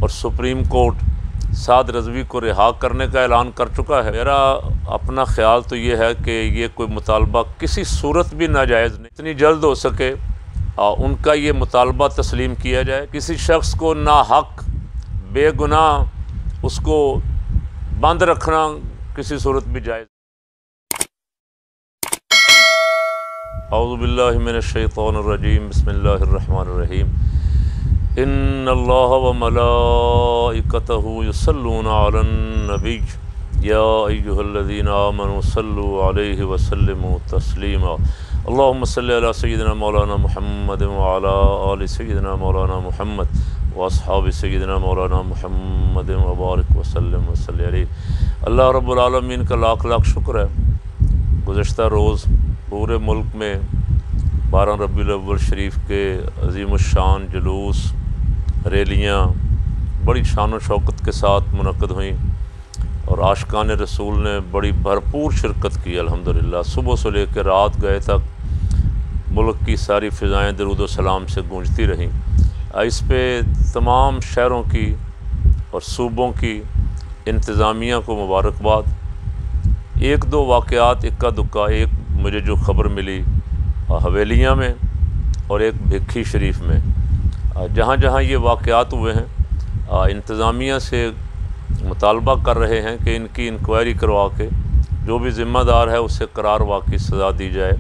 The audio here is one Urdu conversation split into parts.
اور سپریم کورٹ سعد رضوی کو رہا کرنے کا اعلان کر چکا ہے۔ میرا اپنا خیال تو یہ ہے کہ یہ کوئی مطالبہ کسی صورت بھی ناجائز نہیں، اتنی جلد ہو سکے ان کا یہ مطالبہ تسلیم کیا جائے۔ کسی شخص کو ناحق بے گناہ اس کو بند رکھنا کسی صورت بھی جائز۔ اعوذ باللہ من الشیطان الرجیم، بسم اللہ الرحمن الرحیم۔ ان اللہ وملائکتہ یصلون علی النبی یا ایہا الذین آمنوا صلوا علیہ وسلموا تسلیما۔ اللہم صلی علی سیدنا مولانا محمد وعلی آل سیدنا مولانا محمد واصحاب سیدنا مولانا محمد وبارک وسلم وصلی علیہ۔ اللہ رب العالمین کا لاکھ لاکھ شکر ہے، گزشتہ روز پورے ملک میں 12 ربیع الاول شریف کے عظیم الشان جلوس، ریلیاں بڑی شان و شوکت کے ساتھ منعقد ہوئیں اور عاشقان رسول نے بڑی بھرپور شرکت کی الحمدللہ۔ صبح سے لے کے رات گئے تک ملک کی ساری فضائیں درود و سلام سے گونجتی رہیں۔ اس پہ تمام شہروں کی اور صوبوں کی انتظامیہ کو مبارکباد۔ ایک دو واقعات اکا دکا، ایک مجھے جو خبر ملی حویلیاں میں اور ایک بھکھی شریف میں، جہاں جہاں یہ واقعات ہوئے ہیں انتظامیہ سے مطالبہ کر رہے ہیں کہ ان کی انکوائری کروا کے جو بھی ذمہ دار ہے اسے قرار واقعی سزا دی جائے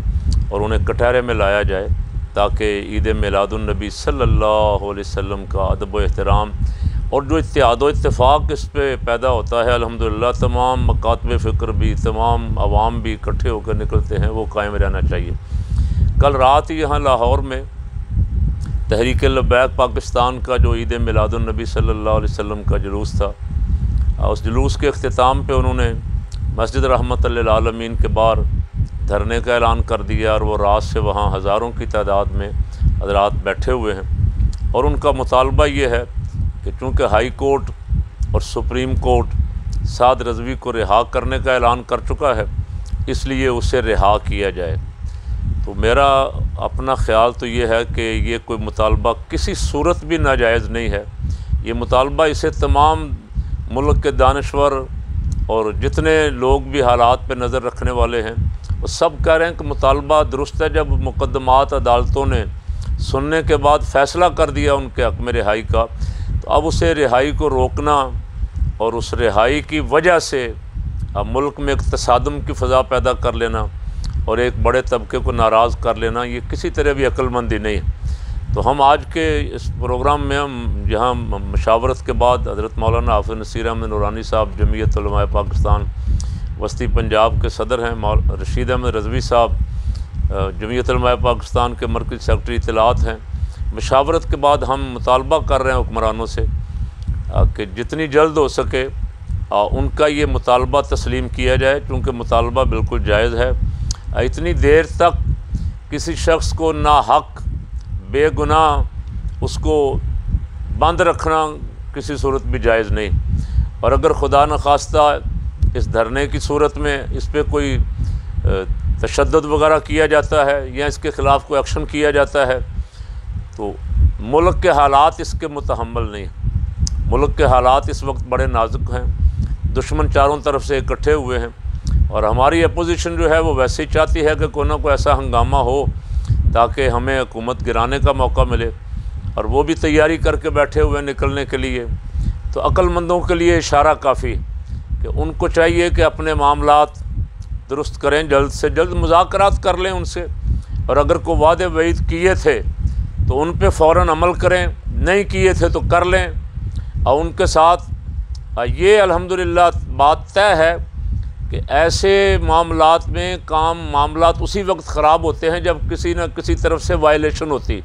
اور انہیں کٹہرے میں لایا جائے تاکہ عید میلاد النبی صلی اللہ علیہ وسلم کا ادب و احترام اور جو اتحاد و اتفاق اس پہ پیدا ہوتا ہے الحمدللہ، تمام مکاتب فکر بھی، تمام عوام بھی اکٹھے ہو کر نکلتے ہیں، وہ قائم رہنا چاہیے۔ کل رات ہی یہاں لاہور میں تحریک لبیک پاکستان کا جو عید میلاد النبی صلی اللہ علیہ وسلم کا جلوس تھا، اس جلوس کے اختتام پہ انہوں نے مسجد رحمت للعالمین کے باہر دھرنے کا اعلان کر دیا اور وہ رات سے وہاں ہزاروں کی تعداد میں حضرات بیٹھے ہوئے ہیں اور ان کا مطالبہ یہ ہے کہ چونکہ ہائی کورٹ اور سپریم کورٹ سعد رضوی کو رہا کرنے کا اعلان کر چکا ہے، اس لیے اسے رہا کیا جائے۔ تو میرا اپنا خیال تو یہ ہے کہ یہ کوئی مطالبہ کسی صورت بھی ناجائز نہیں ہے۔ یہ مطالبہ اسے تمام ملک کے دانشور اور جتنے لوگ بھی حالات پہ نظر رکھنے والے ہیں وہ سب کہہ رہے ہیں کہ مطالبہ درست ہے۔ جب مقدمات عدالتوں نے سننے کے بعد فیصلہ کر دیا ان کے حق میں رہائی کا، تو اب اسے رہائی کو روکنا اور اس رہائی کی وجہ سے اب ملک میں ایک تصادم کی فضا پیدا کر لینا اور ایک بڑے طبقے کو ناراض کر لینا، یہ کسی طرح بھی عقل مندی نہیں ہے۔ تو ہم آج کے اس پروگرام میں ہم جہاں مشاورت کے بعد حضرت مولانا حافظ نصیر احمد نورانی صاحب جمعیت علماء پاکستان وسطی پنجاب کے صدر ہیں، رشید احمد رضوی صاحب جمعیت علماء پاکستان کے مرکزی سیکرٹری اطلاعات ہیں، مشاورت کے بعد ہم مطالبہ کر رہے ہیں حکمرانوں سے کہ جتنی جلد ہو سکے ان کا یہ مطالبہ تسلیم کیا جائے، چونکہ مطالبہ بالکل جائز ہے۔ اتنی دیر تک کسی شخص کو ناحق بے گناہ اس کو بند رکھنا کسی صورت بھی جائز نہیں، اور اگر خدا نخواستہ اس دھرنے کی صورت میں اس پہ کوئی تشدد وغیرہ کیا جاتا ہے یا اس کے خلاف کوئی ایکشن کیا جاتا ہے تو ملک کے حالات اس کے متحمل نہیں ہیں۔ ملک کے حالات اس وقت بڑے نازک ہیں، دشمن چاروں طرف سے اکٹھے ہوئے ہیں اور ہماری اپوزیشن جو ہے وہ ویسے ہی چاہتی ہے کہ کوئی نہ کوئی ایسا ہنگامہ ہو تاکہ ہمیں حکومت گرانے کا موقع ملے، اور وہ بھی تیاری کر کے بیٹھے ہوئے نکلنے کے لیے۔ تو عقل مندوں کے لیے اشارہ کافی کہ ان کو چاہیے کہ اپنے معاملات درست کریں، جلد سے جلد مذاکرات کر لیں ان سے، اور اگر کوئی وعدے وعید کیے تھے تو ان پہ فوراً عمل کریں، نہیں کیے تھے تو کر لیں، اور ان کے ساتھ یہ الحمدللہ بات طے ہے کہ ایسے معاملات میں معاملات اسی وقت خراب ہوتے ہیں جب کسی نہ کسی طرف سے وائلیشن ہوتی۔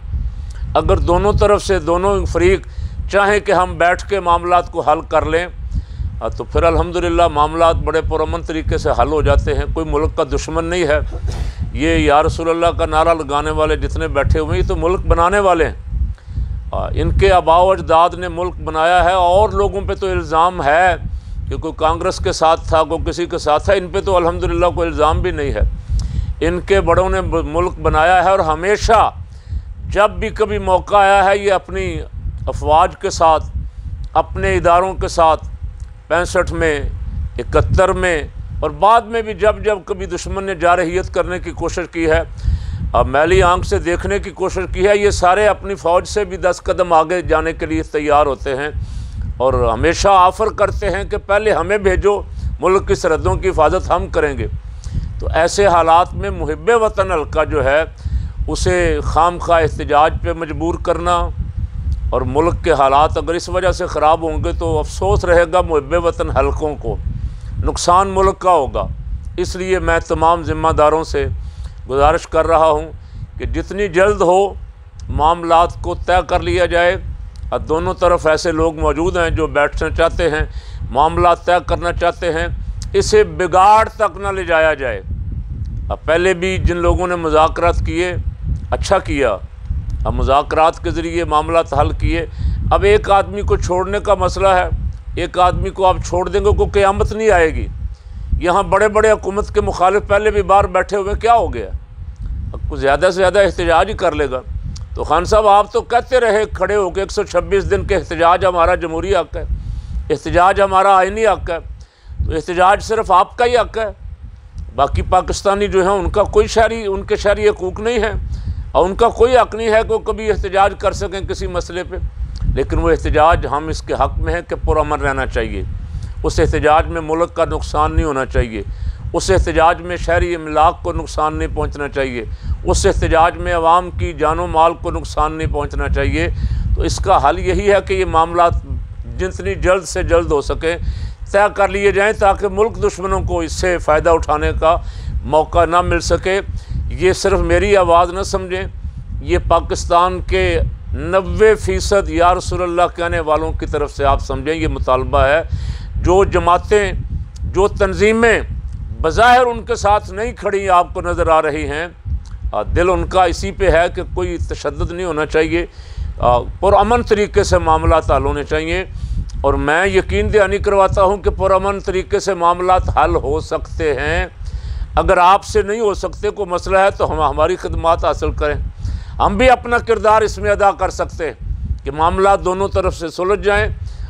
اگر دونوں طرف سے دونوں فریق چاہیں کہ ہم بیٹھ کے معاملات کو حل کر لیں تو پھر الحمدللہ معاملات بڑے پرامن طریقے سے حل ہو جاتے ہیں۔ کوئی ملک کا دشمن نہیں ہے۔ یہ یا رسول اللہ کا نعرہ لگانے والے جتنے بیٹھے ہوئے ہیں یہ تو ملک بنانے والے ہیں، ان کے آباء و اجداد نے ملک بنایا ہے، اور لوگوں پہ تو الزام ہے کہ کوئی کانگریس کے ساتھ تھا، کوئی کسی کے ساتھ تھا، ان پہ تو الحمدللہ کوئی الزام بھی نہیں ہے۔ ان کے بڑوں نے ملک بنایا ہے، اور ہمیشہ جب بھی کبھی موقع آیا ہے یہ اپنی افواج کے ساتھ اپنے اداروں کے ساتھ 65 میں 71 میں اور بعد میں بھی جب جب کبھی دشمن نے جارحیت کرنے کی کوشش کی ہے، اب میلی آنکھ سے دیکھنے کی کوشش کی ہے، یہ سارے اپنی فوج سے بھی 10 قدم آگے جانے کے لیے تیار ہوتے ہیں اور ہمیشہ آفر کرتے ہیں کہ پہلے ہمیں بھیجو، ملک کی سرحدوں کی حفاظت ہم کریں گے۔ تو ایسے حالات میں محب وطن حلقہ جو ہے اسے خام خواہ احتجاج پہ مجبور کرنا، اور ملک کے حالات اگر اس وجہ سے خراب ہوں گے تو افسوس رہے گا محب وطن حلقوں کو، نقصان ملک کا ہوگا۔ اس لیے میں تمام ذمہ داروں سے گزارش کر رہا ہوں کہ جتنی جلد ہو معاملات کو طے کر لیا جائے، اور دونوں طرف ایسے لوگ موجود ہیں جو بیٹھنا چاہتے ہیں، معاملات طے کرنا چاہتے ہیں، اسے بگاڑ تک نہ لے جایا جائے۔ اب پہلے بھی جن لوگوں نے مذاکرات کیے اچھا کیا، اب مذاکرات کے ذریعے معاملات حل کیے، اب ایک آدمی کو چھوڑنے کا مسئلہ ہے، ایک آدمی کو آپ چھوڑ دیں گے کوئی قیامت نہیں آئے گی۔ یہاں بڑے بڑے حکومت کے مخالف پہلے بھی باہر بیٹھے ہوئے، کیا ہو گیا؟ اب کچھ زیادہ سے زیادہ احتجاج ہی کر لے گا۔ تو خان صاحب آپ تو کہتے رہے کھڑے ہو کے 126 دن کے احتجاج ہمارا جمہوری حق ہے، احتجاج ہمارا آئینی حق ہے، تو احتجاج صرف آپ کا ہی حق ہے، باقی پاکستانی جو ہیں ان کا کوئی شہری، ان کے شہری حقوق نہیں ہیں اور ان کا کوئی حق نہیں ہے کہ وہ کبھی احتجاج کر سکیں کسی مسئلے پہ۔ لیکن وہ احتجاج ہم اس کے حق میں ہیں کہ پرامن رہنا چاہیے، اس احتجاج میں ملک کا نقصان نہیں ہونا چاہیے، اس احتجاج میں شہری املاک کو نقصان نہیں پہنچنا چاہیے، اس احتجاج میں عوام کی جان و مال کو نقصان نہیں پہنچنا چاہیے۔ تو اس کا حل یہی ہے کہ یہ معاملات جتنی جلد سے جلد ہو سکے طے کر لیے جائیں تاکہ ملک دشمنوں کو اس سے فائدہ اٹھانے کا موقع نہ مل سکے۔ یہ صرف میری آواز نہ سمجھیں، یہ پاکستان کے 90% یا رسول اللہ کہنے والوں کی طرف سے آپ سمجھیں یہ مطالبہ ہے۔ جو جماعتیں، جو تنظیمیں بظاہر ان کے ساتھ نہیں کھڑی آپ کو نظر آ رہی ہیں، دل ان کا اسی پہ ہے کہ کوئی تشدد نہیں ہونا چاہیے، پرامن طریقے سے معاملات حل ہونے چاہیے، اور میں یقین دہانی کرواتا ہوں کہ پرامن طریقے سے معاملات حل ہو سکتے ہیں۔ اگر آپ سے نہیں ہو سکتے، کوئی مسئلہ ہے تو ہم ہماری خدمات حاصل کریں، ہم بھی اپنا کردار اس میں ادا کر سکتے ہیں کہ معاملات دونوں طرف سے سلجھ جائیں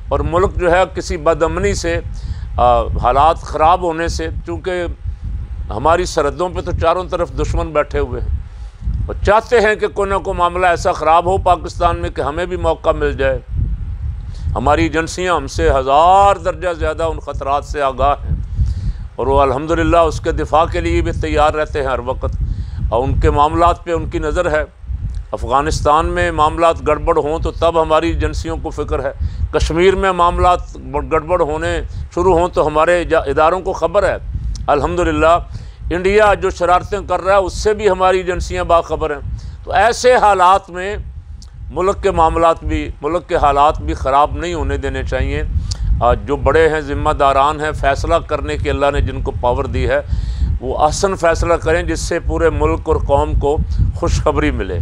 اور ملک جو ہے کسی بدامنی سے، حالات خراب ہونے سے، چونکہ ہماری سرحدوں پہ تو چاروں طرف دشمن بیٹھے ہوئے ہیں اور چاہتے ہیں کہ کوئی نہ کوئی معاملہ ایسا خراب ہو پاکستان میں کہ ہمیں بھی موقع مل جائے۔ ہماری ایجنسیاں ہم سے 1000 درجہ زیادہ ان خطرات سے آگاہ ہیں اور وہ الحمدللہ اس کے دفاع کے لیے بھی تیار رہتے ہیں ہر وقت، اور ان کے معاملات پہ ان کی نظر ہے۔ افغانستان میں معاملات گڑبڑ ہوں تو تب ہماری ایجنسیوں کو فکر ہے، کشمیر میں معاملات گڑبڑ ہونے شروع ہوں تو ہمارے اداروں کو خبر ہے۔ الحمدللہ انڈیا جو شرارتیں کر رہا ہے اس سے بھی ہماری ایجنسیاں باخبر ہیں۔ تو ایسے حالات میں ملک کے معاملات بھی، ملک کے حالات بھی خراب نہیں ہونے دینے چاہیے۔ جو بڑے ہیں، ذمہ داران ہیں، فیصلہ کرنے کی اللہ نے جن کو پاور دی ہے، وہ احسن فیصلہ کریں جس سے پورے ملک اور قوم کو خوشخبری ملے۔